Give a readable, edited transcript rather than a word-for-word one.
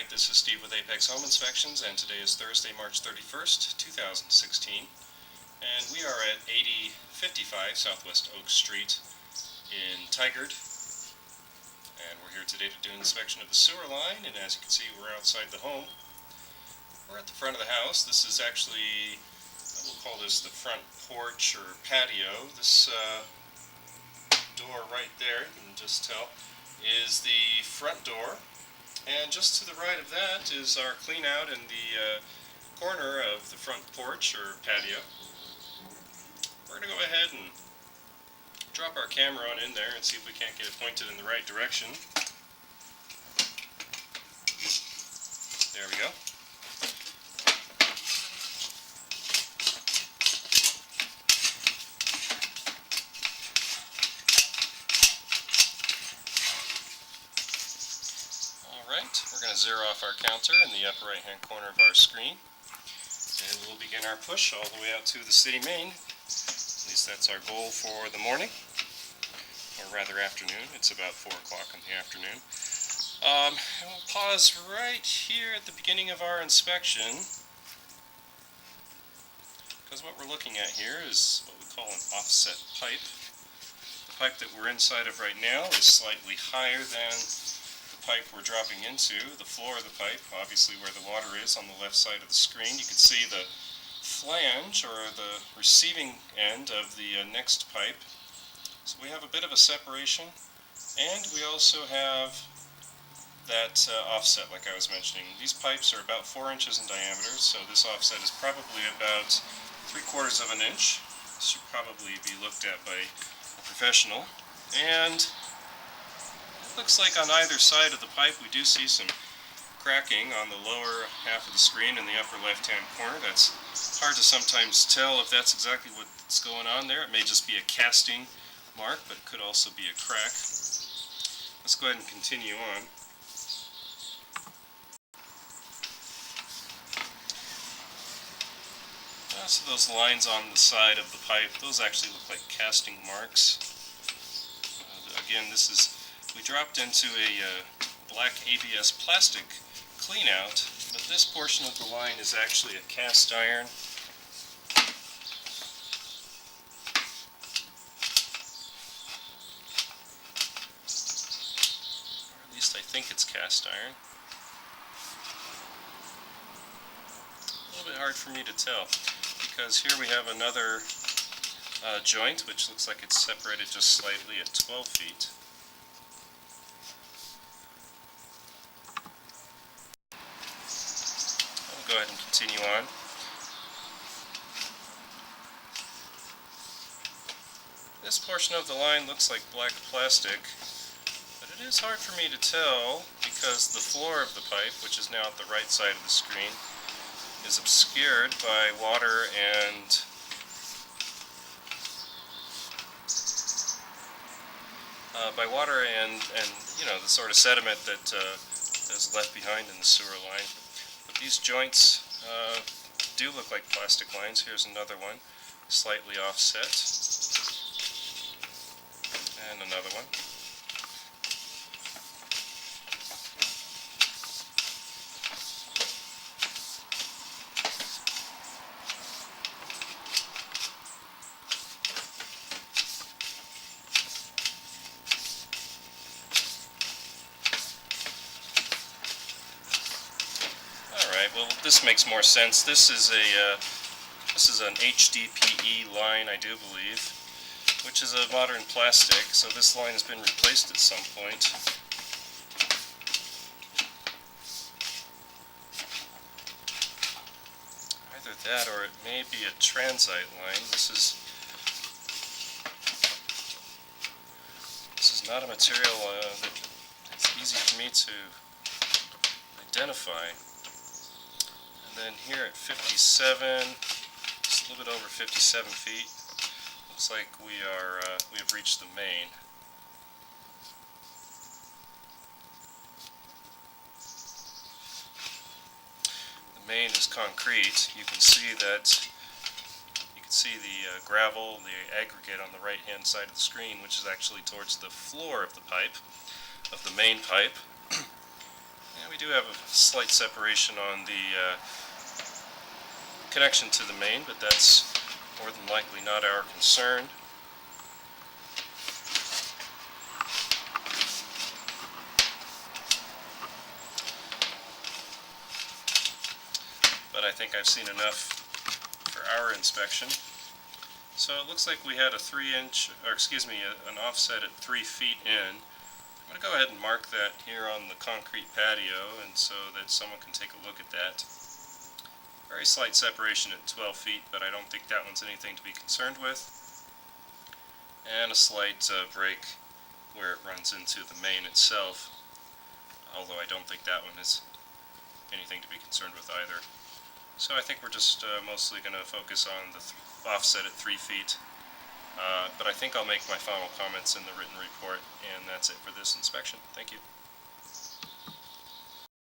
Alright, this is Steve with Apex Home Inspections, and today is Thursday, March 31st, 2016. And we are at 8055 Southwest Oak Street in Tigard. And we're here today to do an inspection of the sewer line, and as you can see, we're outside the home. We're at the front of the house. This is actually, we'll call this the front porch or patio. This door right there, you can just tell, is the front door. And just to the right of that is our clean out in the corner of the front porch or patio. We're going to go ahead and drop our camera on in there and see if we can't get it pointed in the right direction. There we go. We're going to zero off our counter in the upper right hand corner of our screen, and we'll begin our push all the way out to the city main. At least that's our goal for the morning, or rather afternoon. It's about 4 o'clock in the afternoon. And we'll pause right here at the beginning of our inspection, because what we're looking at here is what we call an offset pipe. The pipe that we're inside of right now is slightly higher than pipe we're dropping into, the floor of the pipe, obviously where the water is on the left side of the screen. You can see the flange or the receiving end of the next pipe. So we have a bit of a separation, and we also have that offset like I was mentioning. These pipes are about 4 inches in diameter, so this offset is probably about 3/4 of an inch. This should probably be looked at by a professional. And looks like on either side of the pipe we do see some cracking on the lower half of the screen in the upper left hand corner. That's hard to sometimes tell if that's exactly what's going on there. It may just be a casting mark, but it could also be a crack. Let's go ahead and continue on. So those lines on the side of the pipe, those actually look like casting marks. Again, we dropped into a black ABS plastic clean out, but this portion of the line is actually a cast iron. Or at least I think it's cast iron. A little bit hard for me to tell, because here we have another joint which looks like it's separated just slightly at 12 feet. Go ahead and continue on. This portion of the line looks like black plastic, but it is hard for me to tell because the floor of the pipe, which is now at the right side of the screen, is obscured by water and you know, the sort of sediment that is left behind in the sewer line. But these joints do look like plastic lines. Here's another one, slightly offset, and another one. Well, this makes more sense. This is an HDPE line, I do believe, which is a modern plastic. So this line has been replaced at some point. Either that, or it may be a transite line. This is not a material that it's easy for me to identify. And then here at 57, just a little bit over 57 feet, looks like we have reached the main. The main is concrete. You can see the gravel, the aggregate on the right hand side of the screen, which is actually towards the floor of the pipe, of the main pipe. And we do have a slight separation on the connection to the main, but that's more than likely not our concern. But I think I've seen enough for our inspection. So it looks like we had a 3-inch, or excuse me, an offset at 3 feet in. I'm going to go ahead and mark that here on the concrete patio, and so that someone can take a look at that. Very slight separation at 12 feet, but I don't think that one's anything to be concerned with. And a slight break where it runs into the main itself, although I don't think that one is anything to be concerned with either. So I think we're just mostly going to focus on the offset at 3 feet. But I think I'll make my final comments in the written report, and that's it for this inspection. Thank you.